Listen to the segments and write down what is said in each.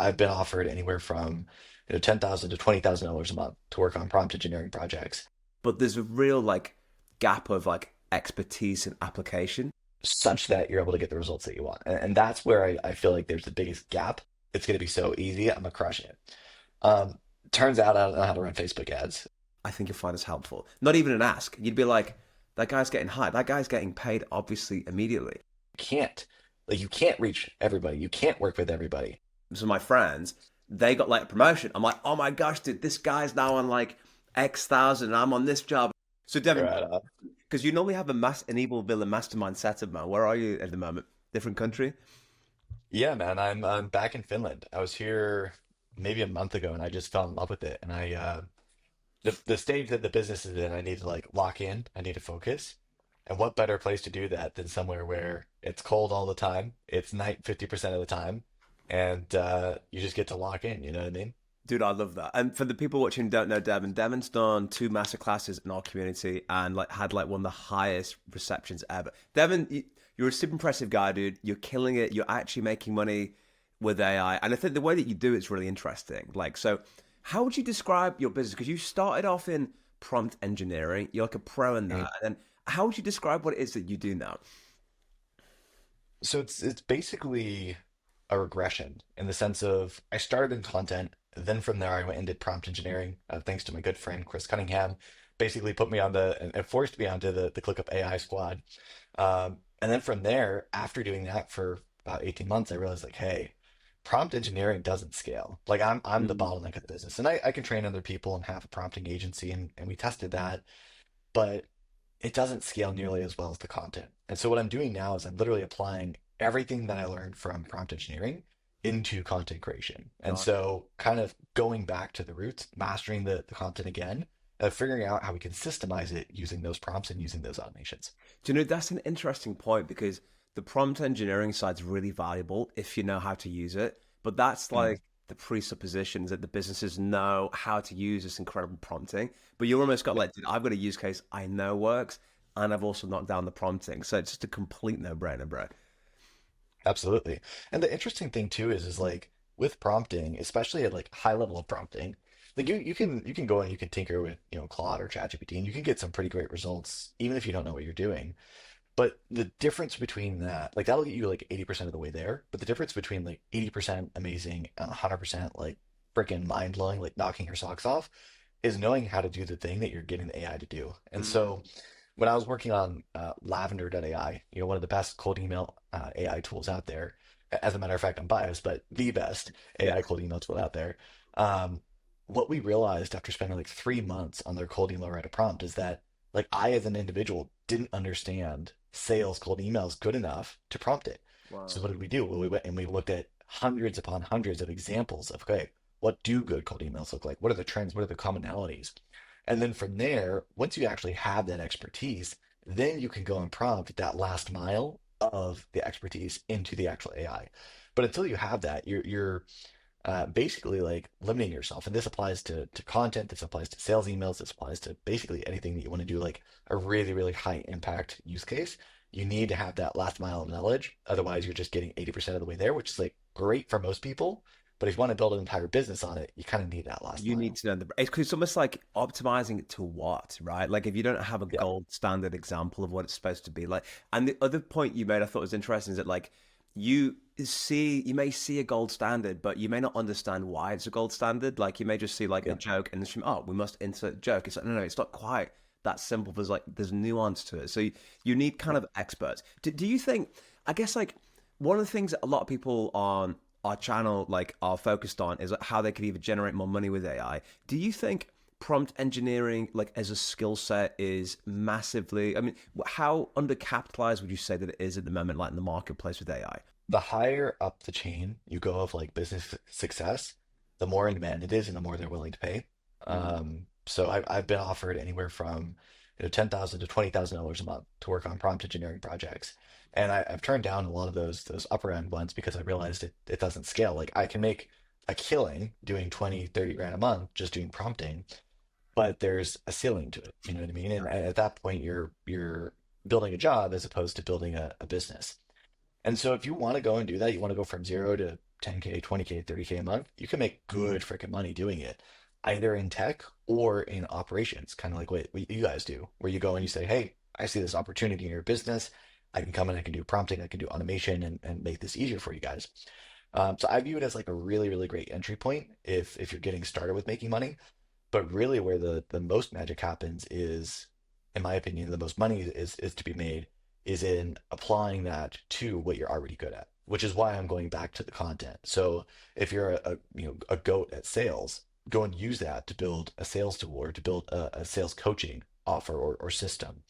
I've been offered anywhere from $10,000 to $20,000 a month to work on prompt engineering projects, But there's a real like gap of like expertise and application. such that you're able to get the results that you want. And that's where I feel like there's the biggest gap. It's going to be so easy. I'm gonna crush it. Um, Turns out I don't know how to run Facebook ads. I think you'll find this helpful. Not even an ask. You'd be like, that guy's getting hired. That guy's getting paid, obviously, immediately. Can't like you can't reach everybody. You can't work with everybody. So my friends, they got like a promotion. I'm like, oh my gosh, dude, this guy's now on like X thousand and I'm on this job. So Devin, Right. because you normally have an evil villain mastermind setup, man. Where are you at the moment? Different country? Yeah, man. I'm back in Finland. I was here maybe a month ago, and I just fell in love with it. And the stage that the business is in, I need to like lock in. I need to focus. And what better place to do that than somewhere where it's cold all the time, it's night 50% of the time, and you just get to lock in. You know what I mean? Dude, I love that. And for the people watching who don't know Devin, Devin's done two master classes in our community and like had like one of the highest receptions ever. Devin, you're a super impressive guy, dude. You're killing it. You're actually making money with AI. And I think the way that you do it's really interesting. Like, so how would you describe your business? Because you started off in prompt engineering. You're like a pro in Mhm. that. And then how would you describe what it is that you do now? So it's basically a regression in the sense of I started in content, then from there I went and did prompt engineering, thanks to my good friend Chris Cunningham. Basically put me on and forced me onto the ClickUp AI squad. And then from there, after doing that for about 18 months, I realized like, hey, prompt engineering doesn't scale. Like I'm the Mm, bottleneck of the business. And I can train other people and have a prompting agency and we tested that, but it doesn't scale nearly as well as the content. And so what I'm doing now is I'm literally applying everything that I learned from prompt engineering into content creation. And God. so kind of going back to the roots, mastering the content again, figuring out how we can systemize it using those prompts and using those automations. Do you know that's an interesting point because the prompt engineering side's really valuable if you know how to use it. But that's Mm. like the presuppositions that the businesses know how to use this incredible prompting. But you almost got like, dude, I've got a use case I know works, and I've also knocked down the prompting. So it's just a complete no-brainer, bro. Absolutely. And the interesting thing too is like with prompting, especially at like high level of prompting, like you can go and you can tinker with, Claude or ChatGPT and you can get some pretty great results even if you don't know what you're doing. But the difference between that, like that'll get you like 80% of the way there, but the difference between like 80% amazing and 100% like freaking mind-blowing, like knocking your socks off, is knowing how to do the thing that you're getting the AI to do. And Mm, so when I was working on Lavender.ai, one of the best cold email AI tools out there. As a matter of fact, I'm biased, but the best yeah. AI cold email tool out there. Um, what we realized after spending like 3 months on their cold email write a prompt is that like I as an individual didn't understand sales cold emails good enough to prompt it. So Wow. what did we do? Well, we went and we looked at hundreds upon hundreds of examples of, okay, what do good cold emails look like? What are the trends? What are the commonalities? And then from there, once you actually have that expertise, then you can go and prompt that last mile of the expertise into the actual AI. But until you have that, you're basically like limiting yourself. And this applies to content, this applies to sales emails, this applies to basically anything that you want to do, like a really, really high impact use case. You need to have that last mile of knowledge. Otherwise, you're just getting 80% of the way there, which is like great for most people. But if you want to build an entire business on it, you kind of need that last You need mile. to know it's almost like optimizing it to what, right? Like if you don't have a Yeah. gold standard example of what it's supposed to be like. And the other point you made I thought was interesting is that like you may see a gold standard, but you may not understand why it's a gold standard. Like you may just see like a Yeah. joke and it's from, oh, we must insert a joke. It's like, no, it's not quite that simple. There's nuance to it. So you need kind Yeah. of experts. Do you think, I guess like one of the things that a lot of people on our channel like are focused on is like, how they could either generate more money with AI. Do you think prompt engineering like as a skill set is massively, I mean, how undercapitalized would you say that it is at the moment like in the marketplace with AI? The higher up the chain you go of like business success, the more in demand it is and the more they're willing to pay. Mm. So I've been offered anywhere from $10,000 to $20,000 a month to work on prompt engineering projects. And I've turned down a lot of those upper end ones because I realized it doesn't scale. Like I can make a killing doing 20, 30 grand a month just doing prompting, but there's a ceiling to it. You know what I mean? And at that point you're building a job as opposed to building a business. And so if you want to go and do that, you want to go from zero to 10K, 20K, 30K a month, you can make good freaking money doing it, either in tech or in operations, kind of like what you guys do, where you go and you say, hey, I see this opportunity in your business. I can come in, I can do prompting, I can do automation and make this easier for you guys. So I view it as like a really, really great entry point if you're getting started with making money. But really, where the most magic happens is, in my opinion, the most money is to be made is in applying that to what you're already good at, which is why I'm going back to the content. So if you're a goat at sales, go and use that to build a sales tool or to build a sales coaching offer or system.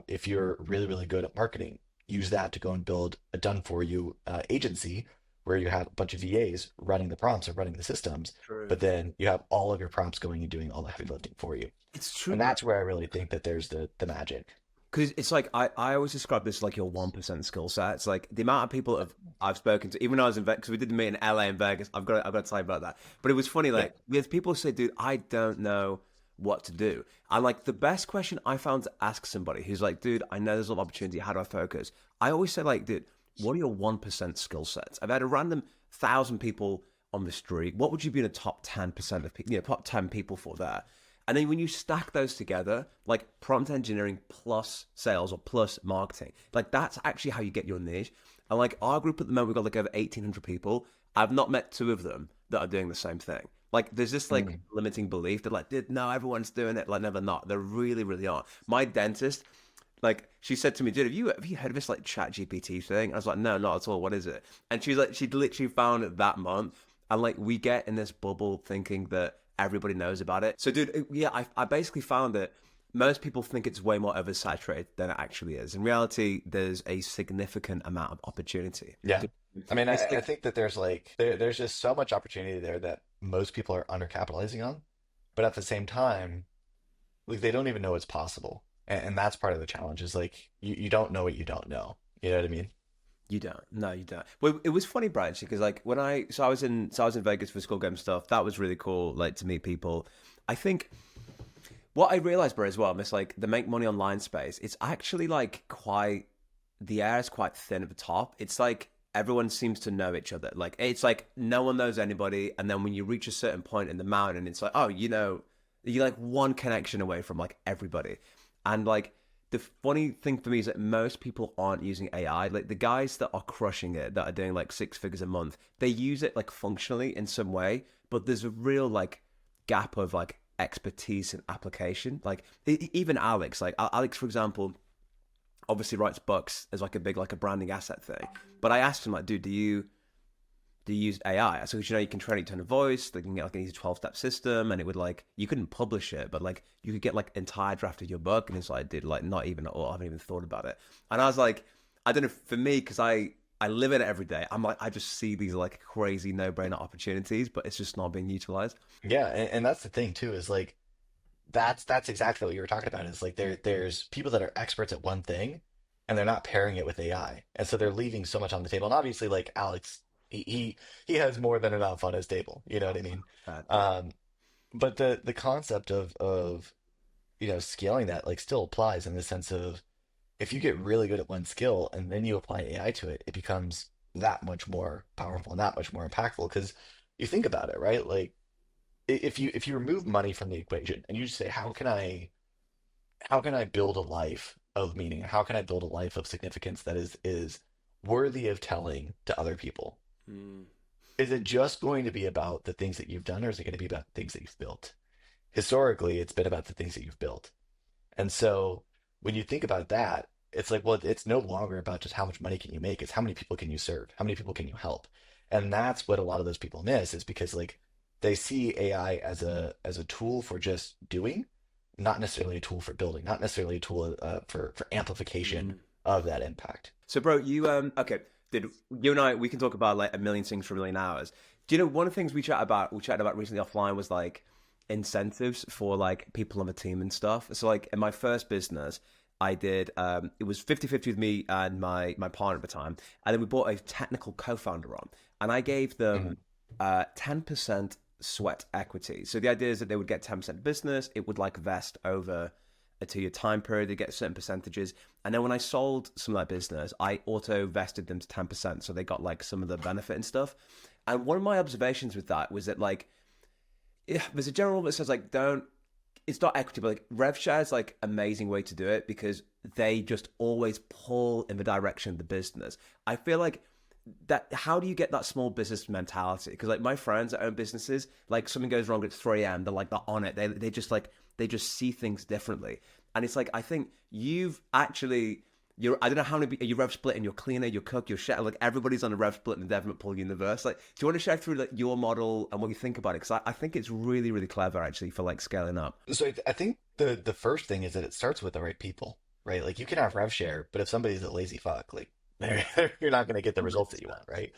If you're really, really good at marketing, use that to go and build a done for you agency where you have a bunch of VAs running the prompts or running the systems, True. but then you have all of your prompts going and doing all the heavy lifting for you. It's true, And bro. that's where I really think that there's the magic. Because it's like I always describe this as like your 1% skill set. It's like the amount of people I've spoken to, even when I was in Vegas, because we did the meet in LA and Vegas. I've got to tell you about that. But it was funny, Yeah. like with people say, dude, I don't know what to do. And like the best question I found to ask somebody who's like, dude, I know there's a lot of opportunity. How do I focus? I always say, like, dude, what are your 1% skill sets? I've had a random 1,000 people on the street. What would you be in the top 10% of people, top 10 people for there? And then when you stack those together, like prompt engineering plus sales or plus marketing, like that's actually how you get your niche. And like our group at the moment, we've got like over 1,800 people. I've not met two of them that are doing the same thing. Like there's this like Mm. limiting belief that like, dude, no, everyone's doing it. Like, no, they're not. They really, really aren't. My dentist, like she said to me, dude, have you heard of this like chat GPT thing? I was like, no, not at all. What is it? And she's like, she'd literally found it that month. And like we get in this bubble thinking that everybody knows about it. So dude, yeah, I basically found that most people think it's way more oversaturated than it actually is. In reality, there's a significant amount of opportunity. Yeah. I mean, It's I like, think that there's just so much opportunity there that most people are undercapitalizing on, but at the same time, like they don't even know it's possible. And that's part of the challenge is like you don't know what you don't know. You know what I mean? you don't. No, you don't. Well, it was funny, Brian, because like when I was in Vegas for school game stuff. That was really cool, like to meet people. I think what I realized, bro, as well, Miss like the make money online space. It's actually like quite the air is quite thin at the top. It's like everyone seems to know each other. Like it's like no one knows anybody, and then when you reach a certain point in the mountain, it's like oh, you're like one connection away from like everybody, and like the funny thing for me is that most people aren't using AI. Like the guys that are crushing it, that are doing like six figures a month, they use it like functionally in some way, but there's a real like gap of like expertise and application. Like even Alex, like Alex, for example, obviously writes books as like a big like a branding asset thing. But I asked him like, dude, do you use AI? So you can train it to turn a voice. They can get like an easy 12-step system, and it would like you couldn't publish it, but like you could get like entire draft of your book, and it's like, dude, like not even at all. I haven't even thought about it. And I was like, I don't know for me because I live in it every day. I'm like I just see these like crazy no-brainer opportunities, but it's just not being utilized. Yeah, and that's the thing too, is like that's exactly what you were talking about. Is like there's people that are experts at one thing and they're not pairing it with AI. And so they're leaving so much on the table. And obviously like Alex, he has more than enough on his table. You know what I mean? Yeah. Um, but the concept of scaling that like still applies in the sense of if you get really good at one skill and then you apply AI to it, it becomes that much more powerful and that much more impactful because you think about it, right? Like if you remove money from the equation and you just say, how can I build a life of meaning? How can I build a life of significance that is worthy of telling to other people? Mm. Is it just going to be about the things that you've done, or is it going to be about the things that you've built? Historically, it's been about the things that you've built. And so when you think about that, it's like, well, it's no longer about just how much money can you make. It's how many people can you serve? How many people can you help? And that's what a lot of those people miss is because like they see AI as a tool for just doing, not necessarily a tool for building, not necessarily a tool for amplification Mm. of that impact. So, bro, you okay? Did you and I? We can talk about like a million things for a million hours. Do you know one of the things we chatted about recently offline was like incentives for like people on the team and stuff. So, like in my first business, I did it was 50-50 with me and my partner at the time, and then we brought a technical co-founder on, and I gave Mhm. them 10% sweat equity. So the idea is that they would get 10% business. It would like vest over a a 2-year time period. They get certain percentages. And then when I sold some of that business, I auto vested them to 10%. So they got like some of the benefit and stuff. And one of my observations with that was that like, yeah, there's a general rule that says like, don't, it's not equity, but like rev share is like amazing way to do it because they just always pull in the direction of the business. I feel like that, how do you get that small business mentality? Because like my friends that own businesses, like something goes wrong at 3 a.m. they're like, they're on it. They just like, they just see things differently. And it's like, I think you've actually, I don't know how many, you rev splitting, your cleaner, your cook, your chef, like everybody's on a rev split in the Devin McPaul universe. Like, do you want to share through like your model and what you think about it? Because I think it's really, really clever actually for like scaling up. So I think the first thing is that it starts with the right people, right? Like you can have rev share, but if somebody's a lazy fuck, like you're not going to get the results that you want, right?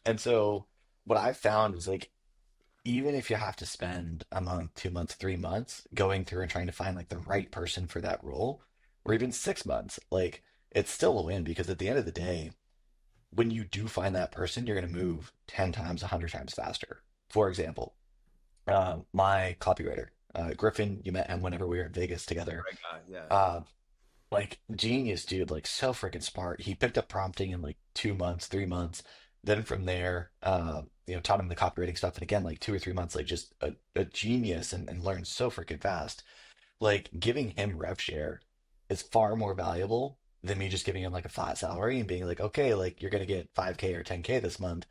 And so what I've found is like even if you have to spend a month, 2 months, 3 months going through and trying to find like the right person for that role, or even 6 months, like it's still a win because at the end of the day, when you do find that person, you're going to move 10 times, 100 times faster. For example, my copywriter, Griffin, you met him whenever we were in Vegas together. Great guy, yeah. Uh, like genius dude, like so freaking smart. He picked up prompting in like 2 months, 3 months. Then from there, taught him the copywriting stuff. And again, like 2 or 3 months, like just a genius and learned so freaking fast. Like giving him rev share is far more valuable than me just giving him like a flat salary and being like, okay, like you're gonna get 5K or 10K this month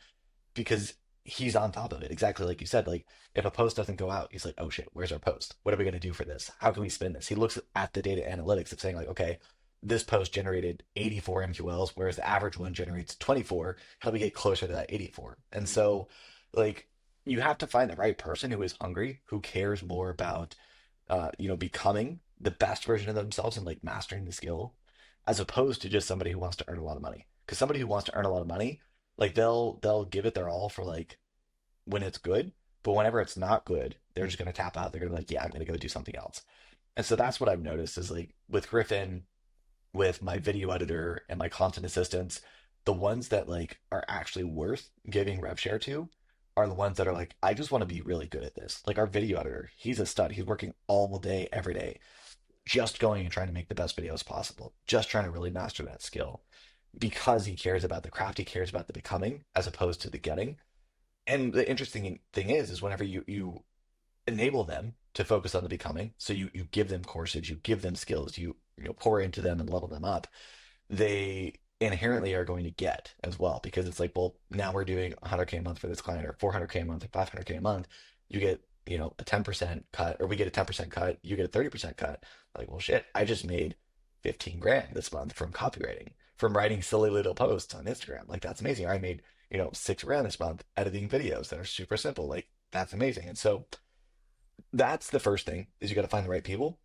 because he's on top of it. Exactly like you said, like if a post doesn't go out, he's like, oh shit, where's our post? What are we gonna do for this? How can we spin this? He looks at the data analytics of saying like, okay, this post generated 84 MQLs, whereas the average one generates 24. How do we get closer to that 84? And so like you have to find the right person who is hungry, who cares more about becoming the best version of themselves and like mastering the skill, as opposed to just somebody who wants to earn a lot of money. Because somebody who wants to earn a lot of money, like they'll give it their all for like when it's good, but whenever it's not good, they're just gonna tap out. They're gonna be like, yeah, I'm gonna go do something else. And so that's what I've noticed is like with Griffin, with my video editor and my content assistants, the ones that like are actually worth giving rev share to are the ones that are like, I just want to be really good at this. Like our video editor, he's a stud. He's working all day, every day, just going and trying to make the best videos possible, just trying to really master that skill because he cares about the craft, he cares about the becoming as opposed to the getting. And the interesting thing is whenever you enable them to focus on the becoming, so you give them courses, you give them skills, you pour into them and level them up, they inherently are going to get as well because it's like, well, now we're doing 100K a month for this client or 400K a month or 500K a month. You get a 10% cut, or we get a 10% cut, you get a 30% cut. Like, well, shit, I just made 15 grand this month from copywriting, from writing silly little posts on Instagram. Like, that's amazing. I made, 6 grand this month editing videos that are super simple. Like, that's amazing. And so that's the first thing is you got to find the right people.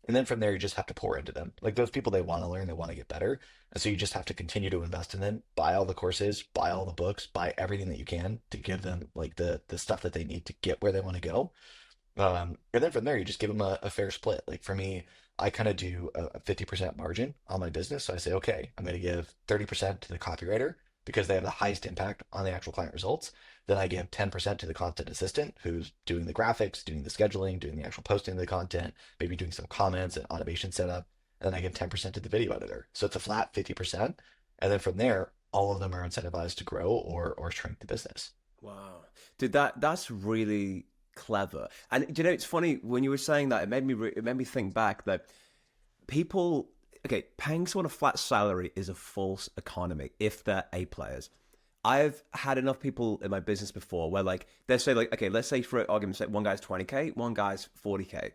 And then from there, you just have to pour into them. Like those people, they want to learn, they want to get better. And so you just have to continue to invest in them, buy all the courses, buy all the books, buy everything that you can to give them like the stuff that they need to get where they want to go. And then from there, you just give them a fair split. Like for me, I kind of do a 50% margin on my business. So I say, okay, I'm going to give 30% to the copywriter because they have the highest impact on the actual client results. Then I give 10% to the content assistant who's doing the graphics, doing the scheduling, doing the actual posting of the content, maybe doing some comments and automation setup. And then I give 10% to the video editor. So it's a flat 50%. And then from there, all of them are incentivized to grow or shrink the business. Wow, dude, that's really clever. And it's funny when you were saying that, it made me think back that people, okay, paying someone a flat salary is a false economy if they're A players. I've had enough people in my business before where like they say like, okay, let's say for argument's sake, one guy's 20K, one guy's 40K.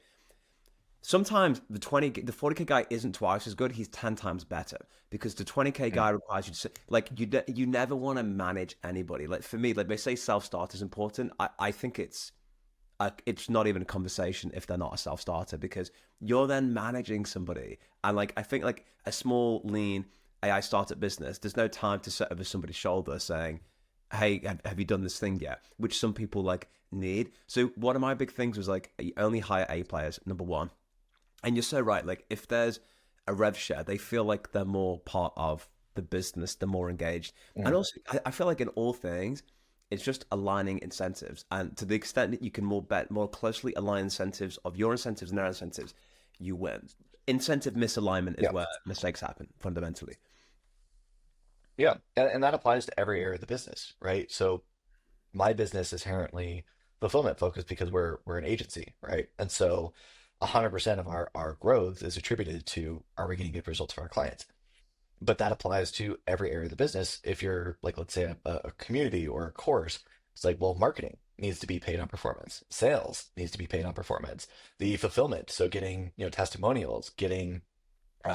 Sometimes the 40K guy isn't twice as good. He's 10 times better because the 20K guy requires you to say, like you never want to manage anybody. Like for me, like they say self-start is important. I think it's not even a conversation if they're not a self-starter because you're then managing somebody. And like, I think like a small, lean AI startup business, there's no time to sit over somebody's shoulder saying, hey, have you done this thing yet? Which some people like need. So one of my big things was like, you only hire A players, number one. And you're so right. Like if there's a rev share, they feel like they're more part of the business, they're more engaged. And also I feel like in all things, it's just aligning incentives. And to the extent that you can more closely align incentives of your incentives and their incentives, you win. Incentive misalignment is Yeah. where mistakes happen fundamentally. Yeah. And that applies to every area of the business, right? So my business is inherently fulfillment focused because we're an agency, right? And so 100% of our growth is attributed to are we getting good results for our clients? But that applies to every area of the business. If you're like, let's say a community or a course, it's like, well, marketing needs to be paid on performance. Sales needs to be paid on performance. The fulfillment, so getting, testimonials, getting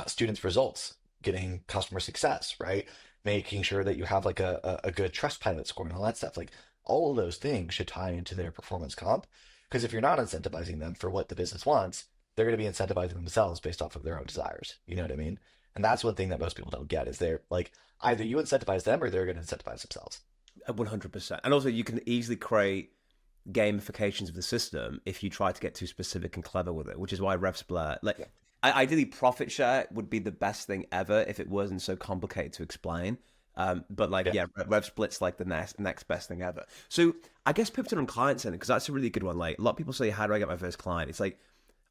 students' results, getting customer success, right? Making sure that you have like a good trust pilot score and all that stuff. Like all of those things should tie into their performance comp. Because if you're not incentivizing them for what the business wants, they're going to be incentivizing themselves based off of their own desires. You know what I mean? And that's one thing that most people don't get is they're like either you incentivize them or they're going to incentivize themselves. 100%. And also, you can easily create gamifications of the system if you try to get too specific and clever with it, which is why rev split, like, Yeah. ideally, profit share would be the best thing ever if it wasn't so complicated to explain. But like, Yeah. yeah, rev split's like the next best thing ever. So I guess pivoting on client center because that's a really good one. Like a lot of people say, how do I get my first client? It's like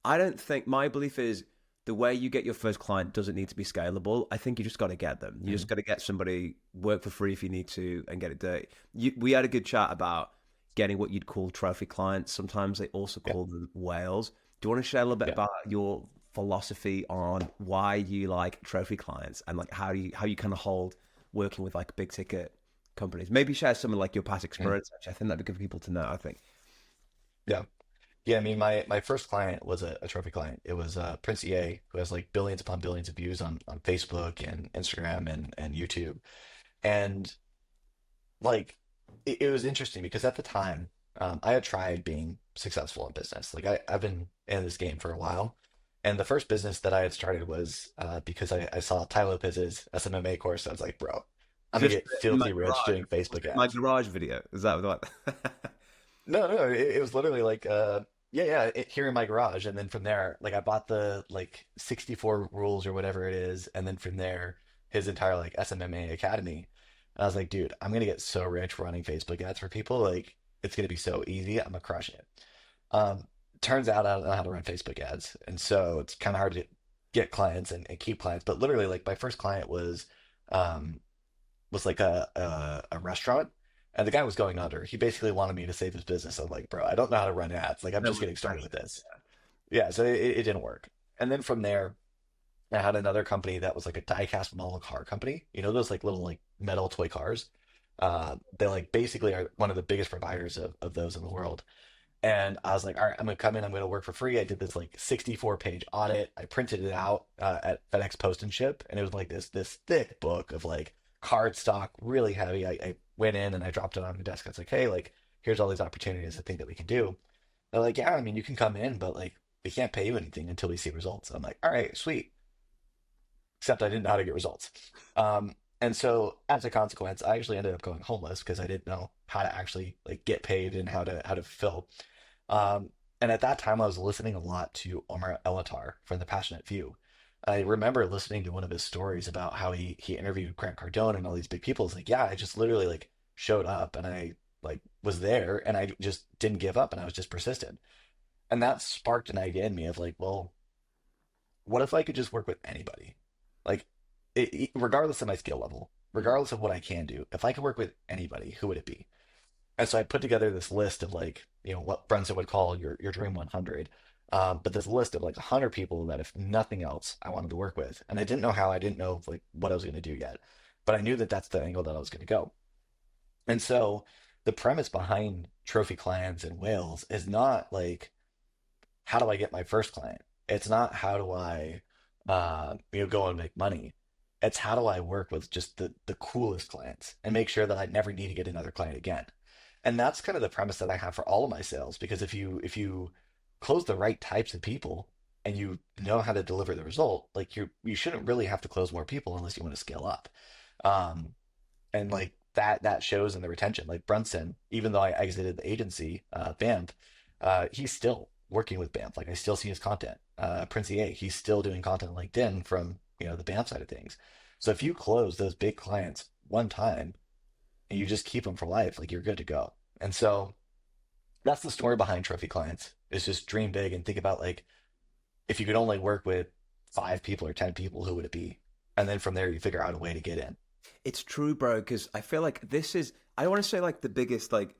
I don't think my belief is the way you get your first client doesn't need to be scalable. I think you just got to get them. You Mhm. just got to get somebody work for free if you need to and get it dirty. We had a good chat about getting what you'd call trophy clients. Sometimes they also Yeah. call them whales. Do you want to share a little bit Yeah. about your philosophy on why you like trophy clients and like how you kind of hold working with like big ticket companies? Maybe share some of like your past Mhm. experience. Actually, I think that'd be good for people to know. I think. Yeah. Yeah, I mean, my first client was a trophy client. It was Prince EA, who has like billions upon billions of views on Facebook and Instagram and YouTube. And like, it was interesting because at the time, I had tried being successful in business. Like, I've been in this game for a while. And the first business that I had started was because I saw Tai Lopez's SMMA course. I was like, bro, I'm gonna Just get in my filthy rich garage. doing Was Facebook it my ads. garage video? Is that what? No, no, it was literally like, yeah, yeah, here in my garage, and then from there, like I bought the like 64 rules or whatever it is, and then from there, his entire like SMMA Academy. And I was like, dude, I'm gonna get so rich running Facebook ads for people. Like, it's gonna be so easy. I'm gonna crush it. Um, Turns out I don't know how to run Facebook ads, and so it's kind of hard to get clients and keep clients. But literally, like my first client um, was like a restaurant and the guy was going under. He basically wanted me to save his business. I'm like, bro, I don't know how to run ads. Like I'm That just was getting started with passion. this. Yeah, so it didn't work. And then from there, I had another company that was like a die-cast model car company. You know, those like little like metal toy cars. They like basically are one of the biggest providers of those in the world. And I was like, all right, I'm gonna come in, I'm gonna work for free. I did this like 64-page audit. I printed it out at FedEx Post and Ship, and it was like this thick book of like card stock, really heavy. I went in and I dropped it on the desk. I was like, hey, like here's all these opportunities I think that we can do. They're like, yeah, I mean, you can come in, but like we can't pay you anything until we see results. I'm like, all right, sweet. Except I didn't know how to get results. And so as a consequence, I actually ended up going homeless because I didn't know how to actually like get paid and how to fulfill. And at that time, I was listening a lot to Omar Elatar from The Passionate Few. I remember listening to one of his stories about how he interviewed Grant Cardone and all these big people. It's like, yeah, I just literally like showed up and I like was there and I just didn't give up and I was just persistent. And that sparked an idea in me of like, well, what if I could just work with anybody? Like, regardless of my skill level, regardless of what I can do, if I could work with anybody, who would it be? And so I put together this list of like, what Brunson would call your dream 100. But this list of like 100 people that, if nothing else, I wanted to work with. And I didn't know how, I didn't know like what I was going to do yet, but I knew that that's the angle that I was going to go. And so the premise behind trophy clients and whales is not like, how do I get my first client? It's not how do I, go and make money. It's how do I work with just the coolest clients and make sure that I never need to get another client again. And that's kind of the premise that I have for all of my sales. Because if you close the right types of people and you know how to deliver the result, like you shouldn't really have to close more people unless you want to scale up. Um, and like that shows in the retention. Like Brunson, even though I exited the agency, Banff, he's still working with Banff. Like I still see his content. Prince EA, he's still doing content on LinkedIn from the Banff side of things. So if you close those big clients one time and you just keep them for life, like you're good to go. And so that's the story behind trophy clients. Is just dream big and think about like If you could only work with 5 people or 10 people, who would it be? And then from there, you figure out a way to get in. It's true, bro. Because I feel like this is. I want to say like the biggest like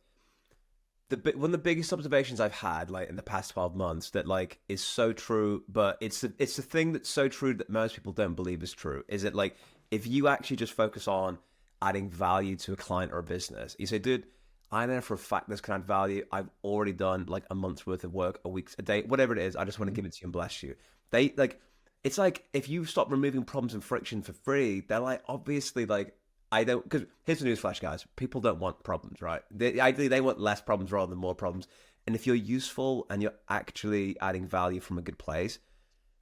one of the biggest observations I've had like in the past 12 months that like is so true, but it's the thing that's so true that most people don't believe is true. Is it like if you actually just focus on adding value to a client or a business, you say, dude, I know for a fact this can add value. I've already done like a month's worth of work, a week's a day, whatever it is. I just want to give it to you and bless you. They like it's like if you stop removing problems and friction for free, they're like obviously like I don't because here's the newsflash, guys. People don't want problems, right? Ideally, they want less problems rather than more problems. And if you're useful and you're actually adding value from a good place,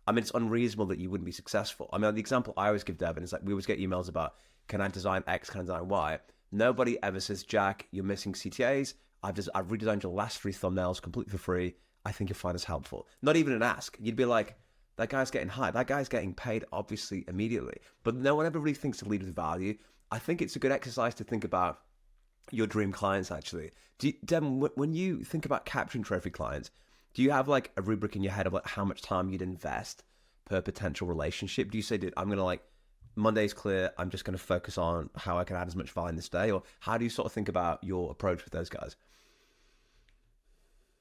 I mean, it's unreasonable that you wouldn't be successful. I mean, the example I always give Devin is like we always get emails about can I design X, can I design Y? Nobody ever says, Jack, you're missing CTAs. I've redesigned your last 3 thumbnails completely for free. I think you'll find this helpful. Not even an ask. You'd be like, that guy's getting hired. That guy's getting paid, obviously, immediately. But no one ever really thinks to lead with value. I think it's a good exercise to think about your dream clients, actually. Devin, when you think about capturing trophy clients, do you have like a rubric in your head of like how much time you'd invest per potential relationship? Do you say, dude, I'm going to like, Monday's clear, I'm just going to focus on how I can add as much value in this day? Or how do you sort of think about your approach with those guys?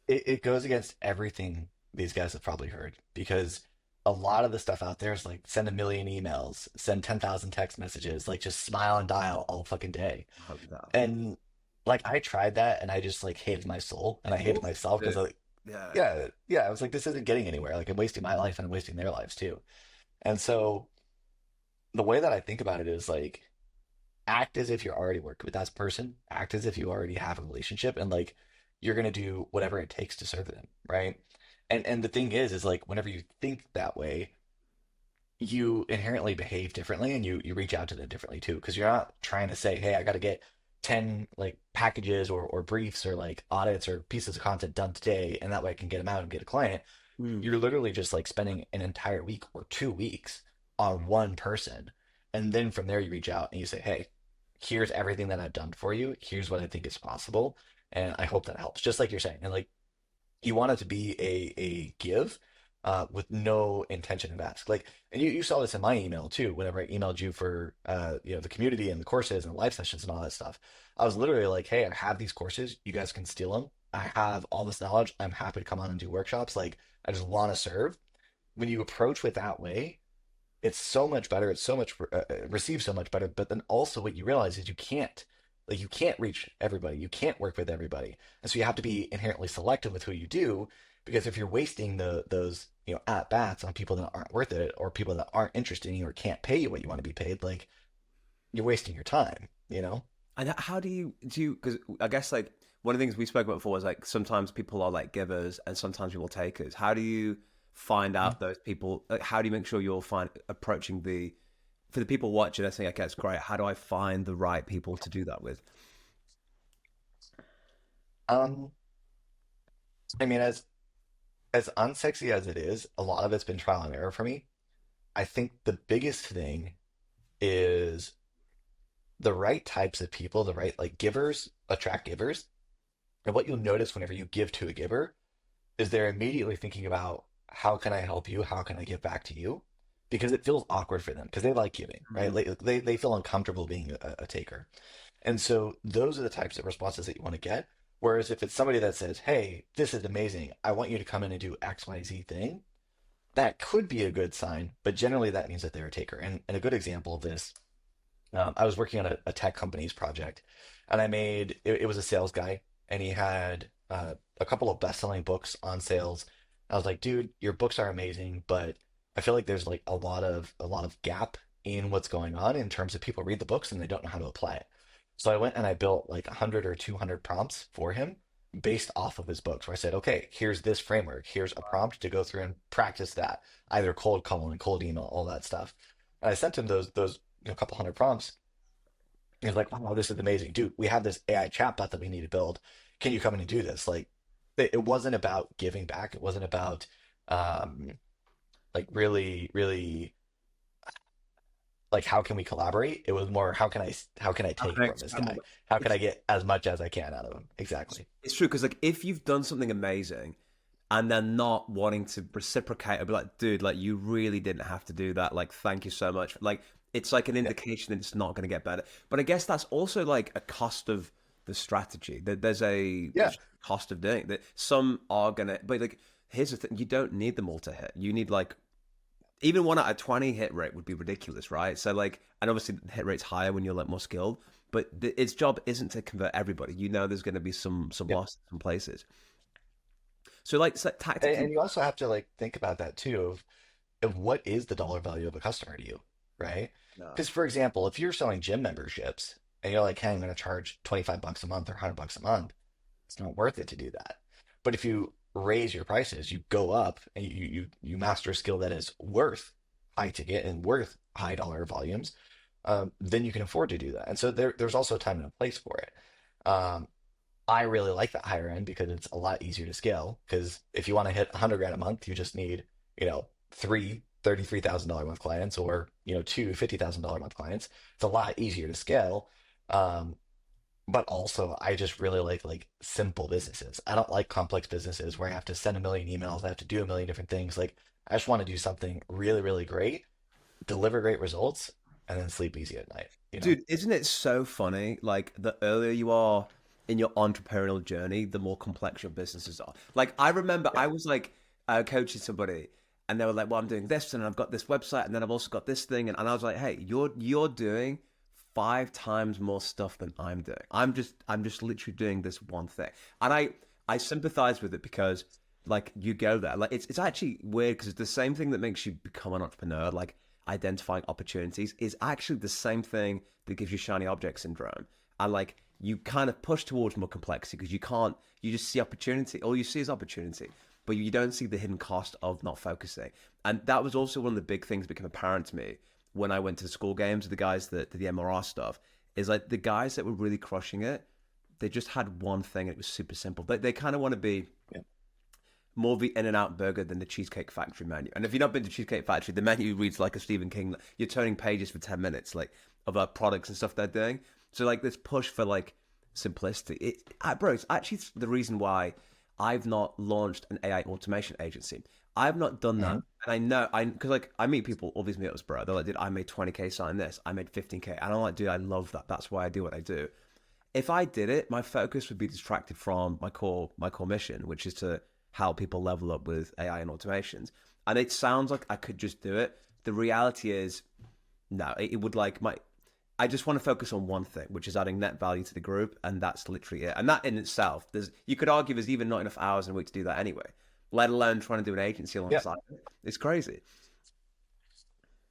It goes against everything these guys have probably heard because a lot of the stuff out there is like send a million emails, send 10,000 text messages, like just smile and dial all fucking day. I hope that. And like I tried that and I just like hated my soul and I Of hated course myself you because do. like, Yeah. yeah, I was like, this isn't getting anywhere. Like I'm wasting my life and I'm wasting their lives too. And so the way that I think about it is like act as if you're already working with that person, act as if you already have a relationship and like you're gonna do whatever it takes to serve them, right? And the thing is like whenever you think that way, you inherently behave differently and you reach out to them differently too. Because you're not trying to say, hey, I gotta get 10 like packages or briefs or like audits or pieces of content done today, and that way I can get them out and get a client. Mm. You're literally just like spending an entire week or 2 weeks on one person. And then from there, you reach out and you say, hey, here's everything that I've done for you. Here's what I think is possible. And I hope that helps. Just like you're saying. And like you want it to be a give with no intention of ask. Like, and you saw this in my email too, whenever I emailed you for the community and the courses and live sessions and all that stuff. I was literally like, hey, I have these courses. You guys can steal them. I have all this knowledge. I'm happy to come on and do workshops. Like, I just want to serve. When you approach with that way, it's so much better. It's so much received so much better. But then also what you realize is you can't reach everybody. You can't work with everybody. And so you have to be inherently selective with who you do, because if you're wasting those, at bats on people that aren't worth it or people that aren't interested in you or can't pay you what you want to be paid, like you're wasting your time. And how do you? Because I guess like one of the things we spoke about before was like sometimes people are like givers and sometimes people are takers. How do you find out those people? Like, how do you make sure you're approaching the for the people watching? They're saying, okay, it's great. How do I find the right people to do that with? Um, I mean, as unsexy as it is, a lot of it's been trial and error for me. I think the biggest thing is the right types of people, the right like givers attract givers. And what you'll notice whenever you give to a giver is they're immediately thinking about how can I help you? How can I give back to you? Because it feels awkward for them because they like giving, right? Mm. They feel uncomfortable being a taker. And so those are the types of responses that you want to get. Whereas if it's somebody that says, hey, this is amazing, I want you to come in and do XYZ thing, that could be a good sign, but generally that means that they're a taker. And a good example of this, I was working on a tech company's project, and it was a sales guy, and he had a couple of best-selling books on sales. I was like, dude, your books are amazing, but I feel like there's like a lot of gap in what's going on in terms of people read the books and they don't know how to apply it. So I went and I built like 100 or 200 prompts for him based off of his books, where I said, okay, here's this framework, here's a prompt to go through and practice that, either cold calling, cold email, all that stuff. And I sent him those couple hundred prompts. He was like, wow, this is amazing. Dude, we have this AI chatbot that we need to build. Can you come in and do this? Like, it wasn't about giving back. It wasn't about um, like really, really like how can we collaborate? It was more how can I How take can I from this expand on guy? that? How can It's, I get as much as I can out of him? Exactly. it's true because like if you've done something amazing and they're not wanting to reciprocate or be like, dude, like you really didn't have to do that. Like, thank you so much. Like, it's like an Yeah. indication that it's not going to get better. But I guess that's also like a cost of the strategy. There's a Yeah. cost of doing it. That some are gonna, but like, here's the thing: you don't need them all to hit. You need like even 1 out of 20 hit rate would be ridiculous, right? So like, and obviously the hit rate's higher when you're like more skilled. But its job isn't to convert everybody. You know, there's going to be some Yeah. loss in some places. So like, tactically, And you also have to like think about that too of what is the dollar value of a customer to you, right? no. Because for example, if you're selling gym memberships and you're like, hey, I'm going to charge 25 bucks a month or 100 bucks a month, it's not worth it to do that. But if you raise your prices, you go up and you master a skill that is worth high ticket and worth high dollar volumes, then you can afford to do that. And so there's also a time and a place for it. Um, I really like that higher end because it's a lot easier to scale. Because if you want to hit 100 grand a month, you just need, three $33,000 a month clients or, two $50,000 a month clients. It's a lot easier to scale. Um, but also, I just really like simple businesses. I don't like complex businesses where I have to send a million emails, I have to do a million different things. Like, I just want to do something really, really great, deliver great results, and then sleep easy at night, you know? Dude, isn't it so funny? Like, the earlier you are in your entrepreneurial journey, the more complex your businesses are. Like, I remember Yeah. I was like coaching somebody, and they were like, "Well, I'm doing this, and I've got this website, and then I've also got this thing," and I was like, "Hey, you're doing 5 times more stuff than I'm doing. I'm just literally doing this one thing," and I sympathize with it because like you go there, like it's actually weird because it's the same thing that makes you become an entrepreneur, like identifying opportunities is actually the same thing that gives you shiny object syndrome. And like you kind of push towards more complexity because you just see opportunity. All you see is opportunity, but you don't see the hidden cost of not focusing. And that was also one of the big things that became apparent to me when I went to the school games, the guys that did the MRR stuff, is like the guys that were really crushing it, they just had one thing and it was super simple. They kind of want to be Yeah. more the In-N-Out burger than the Cheesecake Factory menu. And if you've not been to Cheesecake Factory, the menu reads like a Stephen King. You're turning pages for 10 minutes, like of products and stuff they're doing. So like this push for like simplicity. Bro, it's actually the reason why I've not launched an AI automation agency. I've not done that. Mhm. And I know, because like I meet people, all these meetups, bro. They're like, dude, I made 20K selling this. I made 15K. And I'm like, dude, I love that. That's why I do what I do. If I did it, my focus would be distracted from my core mission, which is to help people level up with AI and automations. And it sounds like I could just do it. The reality is, no, it would like my. I just want to focus on one thing, which is adding net value to the group, and that's literally it. And that in itself, you could argue there's even not enough hours in a week to do that anyway. Let alone trying to do an agency Yeah. alongside it. It's crazy.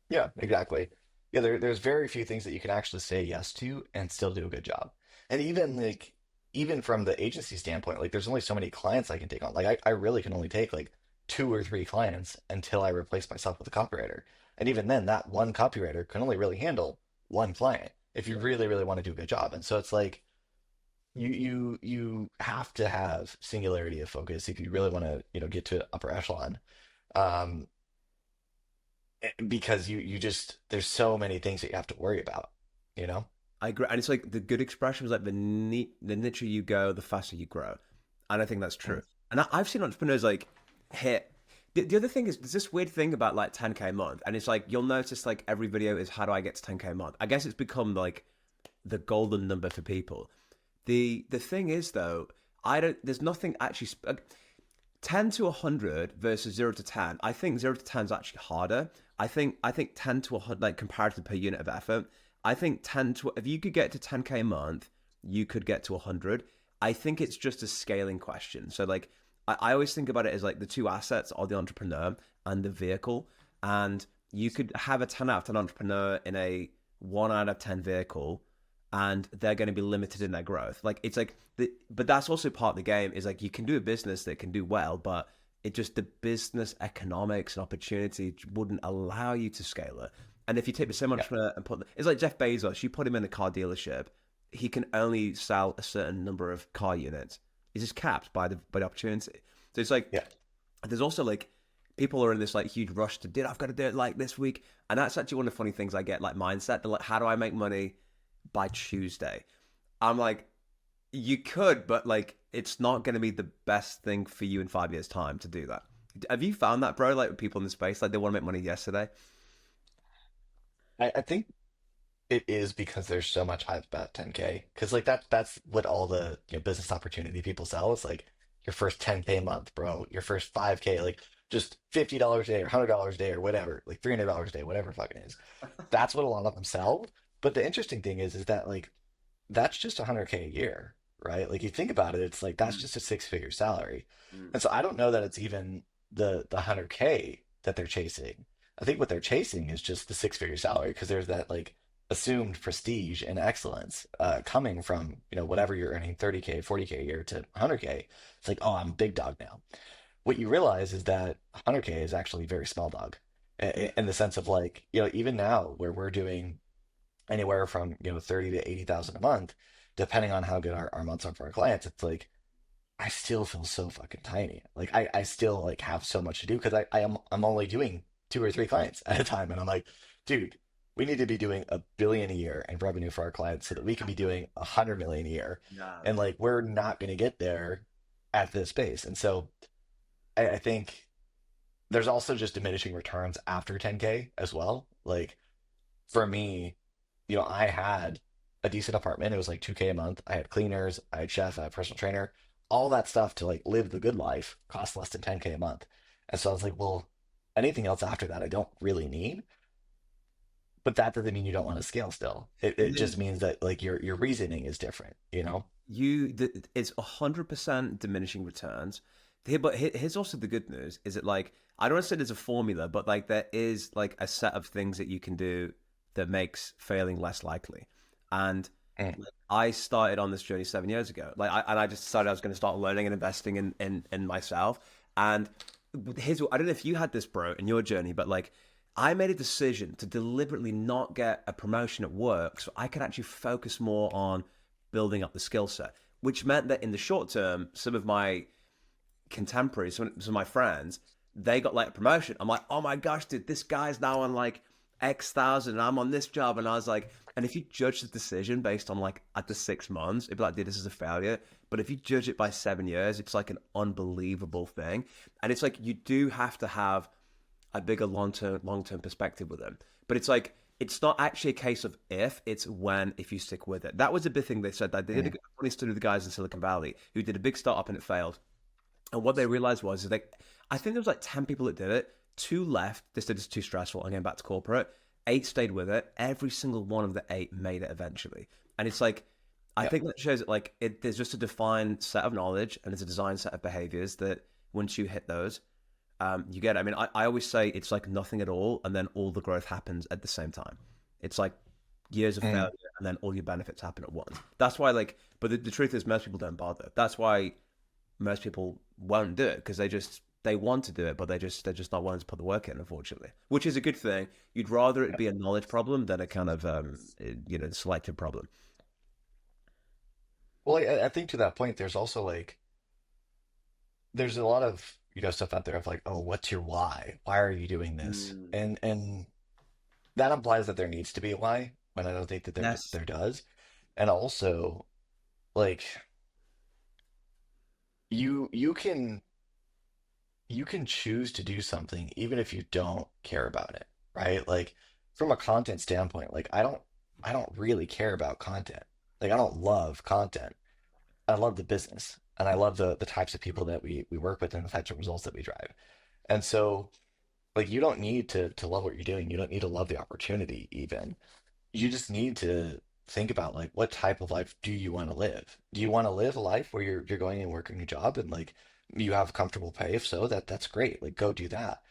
Yeah, exactly. Yeah, there's very few things that you can actually say yes to and still do a good job. And even from the agency standpoint, like there's only so many clients I can take on. Like I really can only take like two or three clients until I replace myself with a copywriter. And even then, that one copywriter can only really handle one client if you really, really want to do a good job. And so it's like you have to have singularity of focus if you really want to, get to upper echelon. Um, because you just there's so many things that you have to worry about, you know? I agree, and it's like the good expression was like the nicher you go, the faster you grow, and I think that's Mm. true. And I've seen entrepreneurs like hit. The other thing is there's this weird thing about like 10K a month, and it's like you'll notice like every video is how do I get to 10K a month. I guess it's become like the golden number for people. The thing is though, I don't. There's nothing actually. 10 to 100 versus 0 to 10. I think 0 to 10 is actually harder. I think 10 to 100, like comparative per unit of effort. I think 10 to, if you could get to 10K a month, you could get to 100. I think it's just a scaling question. So like I always think about it as like the two assets are the entrepreneur and the vehicle. And you could have a 10 out of 10 entrepreneur in a 1 out of 10 vehicle, and they're going to be limited in their growth. Like it's like but that's also part of the game is like you can do a business that can do well, but it just the business economics and opportunity wouldn't allow you to scale it. And if you take the same Yeah. entrepreneur and it's like Jeff Bezos, you put him in a car dealership, he can only sell a certain number of car units. He's just capped by the opportunity. So it's like Yeah. there's also like people are in this like huge rush to do it. I've got to do it like this week, and that's actually one of the funny things I get like mindset. They're like, how do I make money by Tuesday? I'm like, You could, but like it's not going to be the best thing for you in 5 years' time to do that. Have you found that, bro? Like with people in the space, like they want to make money yesterday. I think it is because there's so much hype about 10K. Because like that's what all the business opportunity people sell. It's like your first 10K a month, bro. Your first 5K, like just $50 a day or $100 a day or whatever, like $300 a day, whatever fucking is. That's what a lot of them sell. But the interesting thing is that like that's just 100K a year, right? Like you think about it, it's like that's Mm, just a six-figure salary. mm. And so I don't know that it's even the 100K that they're chasing. I think what they're chasing is just the six-figure salary because there's that like assumed prestige and excellence coming from, whatever you're earning 30K, 40K a year to 100K. It's like, oh, I'm big dog now. What you realize is that 100K is actually very small dog Yeah. in the sense of like, even now where we're doing anywhere from 30 to 80,000 a month, depending on how good our months are for our clients. It's like I still feel so fucking tiny. Like I still like have so much to do because I'm only doing two or three clients at a time. And I'm like, dude, we need to be doing 1 billion a year in revenue for our clients so that we can be doing 100 million a year. Yeah. And like we're not gonna get there at this pace. And so I think there's also just diminishing returns after 10K as well. Like for me, I had a decent apartment. It was like 2K a month. I had cleaners, I had chef, I had personal trainer, all that stuff to like live the good life cost less than 10K a month. And so I was like, well, anything else after that I don't really need. But that doesn't mean you don't want to scale still. It just means that like your reasoning is different. It's 100% diminishing returns. But here's also the good news: is it like I don't want to say there's a formula, but like there is like a set of things that you can do that makes failing less likely. And Mm, like, I started on this journey 7 years ago. I just decided I was going to start learning and investing in myself. And I don't know if you had this, bro, in your journey, but like I made a decision to deliberately not get a promotion at work so I could actually focus more on building up the skill set, which meant that in the short term, some of my contemporaries, some of my friends, they got like a promotion. I'm like, oh my gosh, dude, this guy's now on like X thousand and I'm on this job. And I was like, and if you judge the decision based on like at the 6 months, it'd be like, dude, this is a failure. But if you judge it by 7 years, it's like an unbelievable thing. And it's like you do have to have a bigger long term perspective with them. But it's like it's not actually a case of if, it's when if you stick with it. That was a big thing they said that they did a mm, funny study with the guys in Silicon Valley who did a big startup and it failed. And what they realized was is like I think there was like 10 people that did it. Two left. They said it's too stressful. I'm going back to corporate. Eight stayed with it. Every single one of the eight made it eventually. And it's like I yeah. think that shows that like there's just a defined set of knowledge and there's a designed set of behaviors that once you hit those, you get it. I mean, I always say it's like nothing at all, and then all the growth happens at the same time. It's like years of failure, Mm. and then all your benefits happen at once. That's why, like, but the truth is, most people don't bother. That's why most people won't do it because they want to do it, but they're just not willing to put the work in, unfortunately. Which is a good thing. You'd rather it be a knowledge problem than a kind of selective problem. Well, I think to that point, there's also like there's a lot of stuff out there of like, oh, what's your why? Why are you doing this? Mm. And that implies that there needs to be a why, when I don't think that Yes. there does. And also, like you can choose to do something even if you don't care about it, right? Like from a content standpoint, like I don't really care about content. Like I don't love content. I love the business and I love the types of people that we work with and the types of results that we drive. And so like you don't need to love what you're doing. You don't need to love the opportunity even. You just need to think about like what type of life do you want to live? Do you want to live a life where you're going and working your job and like you have comfortable pay? If so, that's great. Like go do that.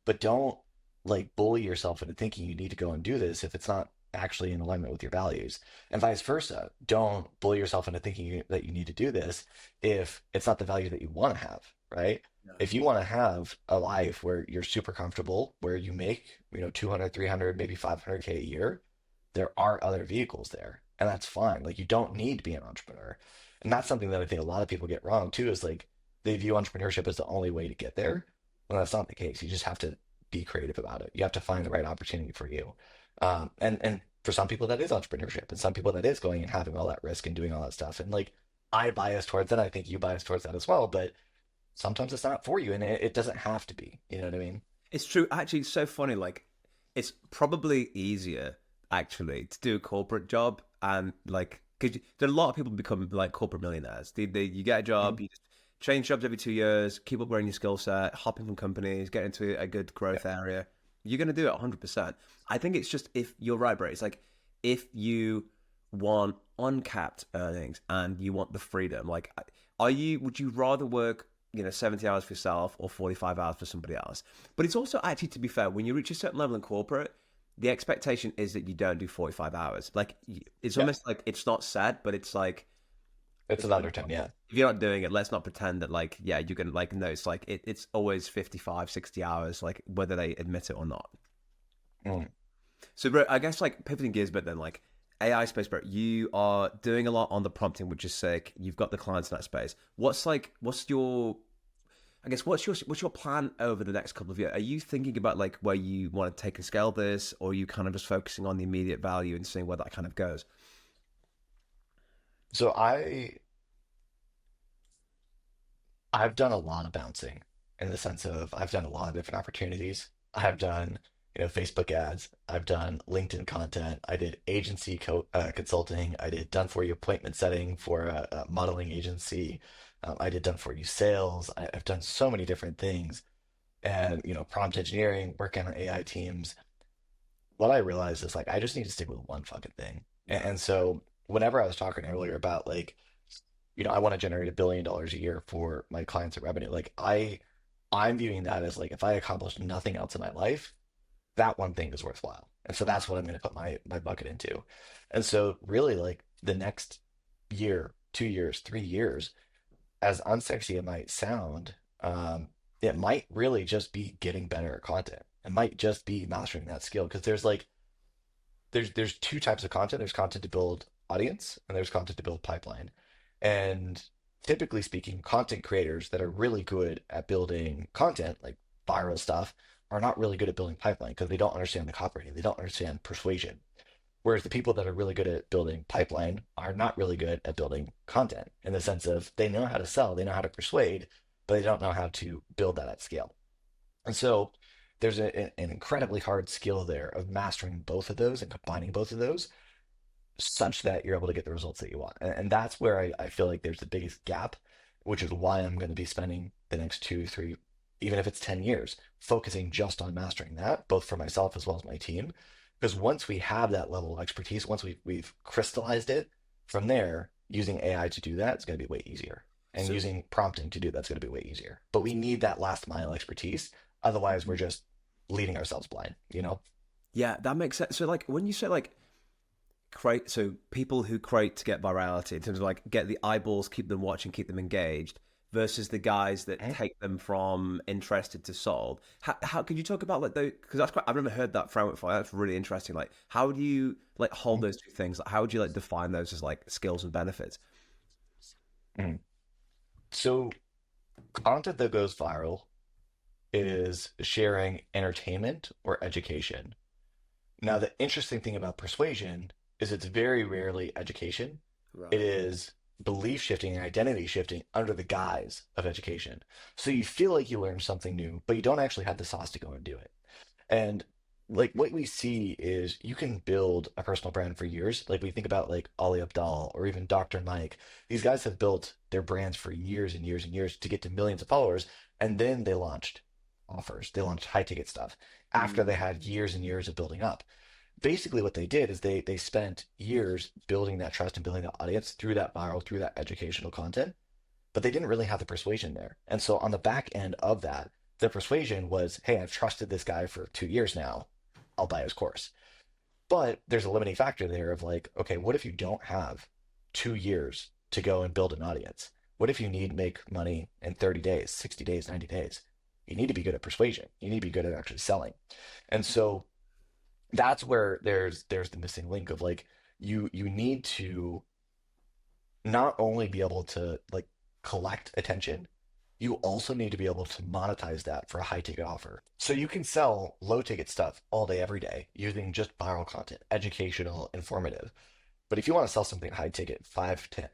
But don't like bully yourself into thinking you need to go and do this if it's not actually in alignment with your values. And vice versa. Don't bully yourself into thinking that you need to do this if it's not the value that you want to have, right? Yeah. If you want to have a life where you're super comfortable, where you make, 200, 300, maybe 500K a year, there are other vehicles there, and that's fine. Like you don't need to be an entrepreneur. And that's something that I think a lot of people get wrong too, is like they view entrepreneurship as the only way to get there. Well, that's not the case. You just have to be creative about it. You have to find the right opportunity for you. And for some people that is entrepreneurship, and some people that is going and having all that risk and doing all that stuff. And like I bias towards that. I think you bias towards that as well, but sometimes it's not for you, and it doesn't have to be. You know what I mean? It's true. Actually, it's so funny. Like, it's probably easier actually to do a corporate job and like because there are a lot of people become like corporate millionaires. You get a Mhm. job, you just change jobs every 2 years, keep up growing your skill set, hopping from companies, get into a good Yeah. growth area. You're gonna do it 100%. I think it's just if you're right, bro. It's like if you want uncapped earnings and you want the freedom. Like, are you? Would you rather work 70 hours for yourself or 45 hours for somebody else? But it's also actually, to be fair, when you reach a certain level in corporate, the expectation is that you don't do 45 hours. Like, it's Yeah. almost like it's not said, but it's like, It's another 10. Yeah. if you're not doing it, let's not pretend that, like, yeah, you can, like, no, it's like, it's always 55, 60 hours, like, whether they admit it or not. Mm. So, bro, I guess, like, pivoting gears, but then, like, AI space, bro, you are doing a lot on the prompting, which is sick. You've got the clients in that space. What's your I guess what's your plan over the next couple of years? Are you thinking about like where you want to take and scale this, or are you kind of just focusing on the immediate value and seeing where that kind of goes? So I've done a lot of bouncing in the sense of I've done a lot of different opportunities. I've done, Facebook ads. I've done LinkedIn content. I did agency consulting. I did done for you appointment setting for a modeling agency. I did done for you sales. I've done so many different things, and prompt engineering, working on AI teams. What I realized is like I just need to stick with one fucking thing. And, Yeah. and so whenever I was talking earlier about like I want to generate $1 billion a year for my clients and revenue. Like I'm viewing that as like if I accomplish nothing else in my life, that one thing is worthwhile. And so that's what I'm going to put my bucket into. And so really like the next year, 2 years, 3 years, as unsexy it might sound, it might really just be getting better at content. It might just be mastering that skill because there's two types of content. There's content to build audience and there's content to build pipeline. And typically speaking, content creators that are really good at building content, like viral stuff, are not really good at building pipeline because they don't understand the copywriting. They don't understand persuasion. Whereas the people that are really good at building pipeline are not really good at building content in the sense of they know how to sell, they know how to persuade, but they don't know how to build that at scale. And so there's an incredibly hard skill there of mastering both of those and combining both of those such that you're able to get the results that you want. And that's where I feel like there's the biggest gap, which is why I'm going to be spending the next 2, 3, even if it's 10 years, focusing just on mastering that, both for myself as well as my team. Because once we have that level of expertise, once we've crystallized it, from there, using AI to do that is going to be way easier. And So using prompting to do that's going to be way easier. But we need that last mile expertise. Otherwise, we're just leading ourselves blind, you know? yeah, that makes sense. So like when you say like create, so people who create to get virality in terms of like get the eyeballs, keep them watching, keep them engaged, versus the guys that Mhm. take them from interested to sold. How could you talk about like those? Because that's quite, I've never heard that framework before. That's really interesting. Like how do you like hold those two things? Like how would you like define those as like skills and benefits? Mhm. So, content that goes viral is sharing entertainment or education. Now, the interesting thing about persuasion is it's very rarely education. It Right. is belief shifting and identity shifting under the guise of education. So you feel like you learned something new, but you don't actually have the sauce to go and do it. And like what we see is you can build a personal brand for years. Like we think about like Ali Abdal or even Dr. Mike. These guys have built their brands for years and years and years to get to millions of followers. And then they launched offers. They launched high ticket stuff after they Mm. had years and years of building up. Basically what they did is they spent years building that trust and building that audience through that viral, through that educational content, but they didn't really have the persuasion there. And so on the back end of that, the persuasion was, hey, I've trusted this guy for 2 years now. I'll buy his course. But there's a limiting factor there of like, okay, what if you don't have 2 years to go and build an audience? What if you need to make money in 30 days, 60 days, 90 days? You need to be good at persuasion. You need to be good at actually selling. And so that's where there's the missing link of like you need to not only be able to like collect attention, you also need to be able to monetize that for a high ticket offer. So you can sell low ticket stuff all day, every day using just viral content, educational, informative. But if you want to sell something high ticket, 5K,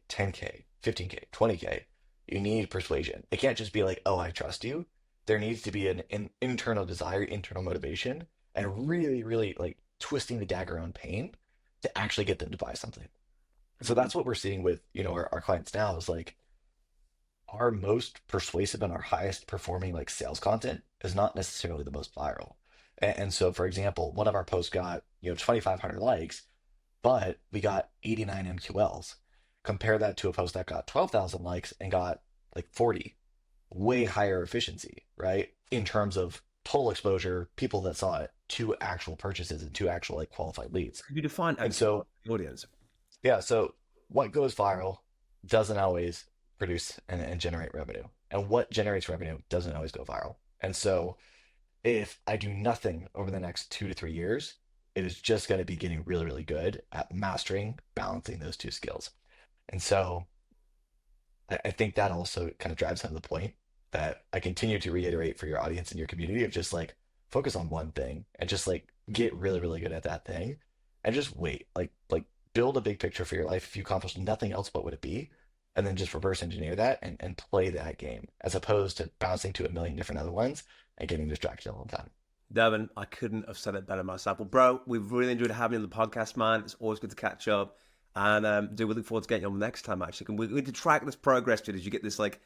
10K, 15K, 20K, you need persuasion. It can't just be like, oh, I trust you. There needs to be an internal desire, internal motivation, and really, really like twisting the dagger on pain to actually get them to buy something. So that's what we're seeing with, our clients now is like our most persuasive and our highest performing like sales content is not necessarily the most viral. And so, for example, one of our posts got, 2,500 likes, but we got 89 MQLs. Compare that to a post that got 12,000 likes and got like 40, way higher efficiency, right? In terms of total exposure, people that saw it, to actual purchases and to actual like qualified leads. Could you define And MQL so, for the audience? yeah, so what goes viral doesn't always produce and generate revenue. And what generates revenue doesn't always go viral. And so if I do nothing over the next 2 to 3 years, it is just going to be getting really, really good at mastering, balancing those two skills. And so I think that also kind of drives home the point that I continue to reiterate for your audience and your community of just like focus on one thing and just like get really, really good at that thing and just wait. Like build a big picture for your life. If you accomplish nothing else, what would it be? And then just reverse engineer that and play that game as opposed to bouncing to a million different other ones and getting distracted all the time. Devin, I couldn't have said it better myself. Well, bro, we've really enjoyed having you on the podcast, man. It's always good to catch up. And we look forward to getting you on next time, actually. Can we need to track this progress, dude, as you get this like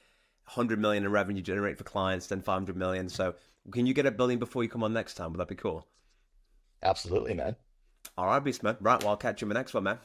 100 million in revenue generate for clients, then 500 million. So can you get a billion before you come on next time? Would that be cool? Absolutely, man. All right, beast, man. Right, well, I'll catch you in the next one, man.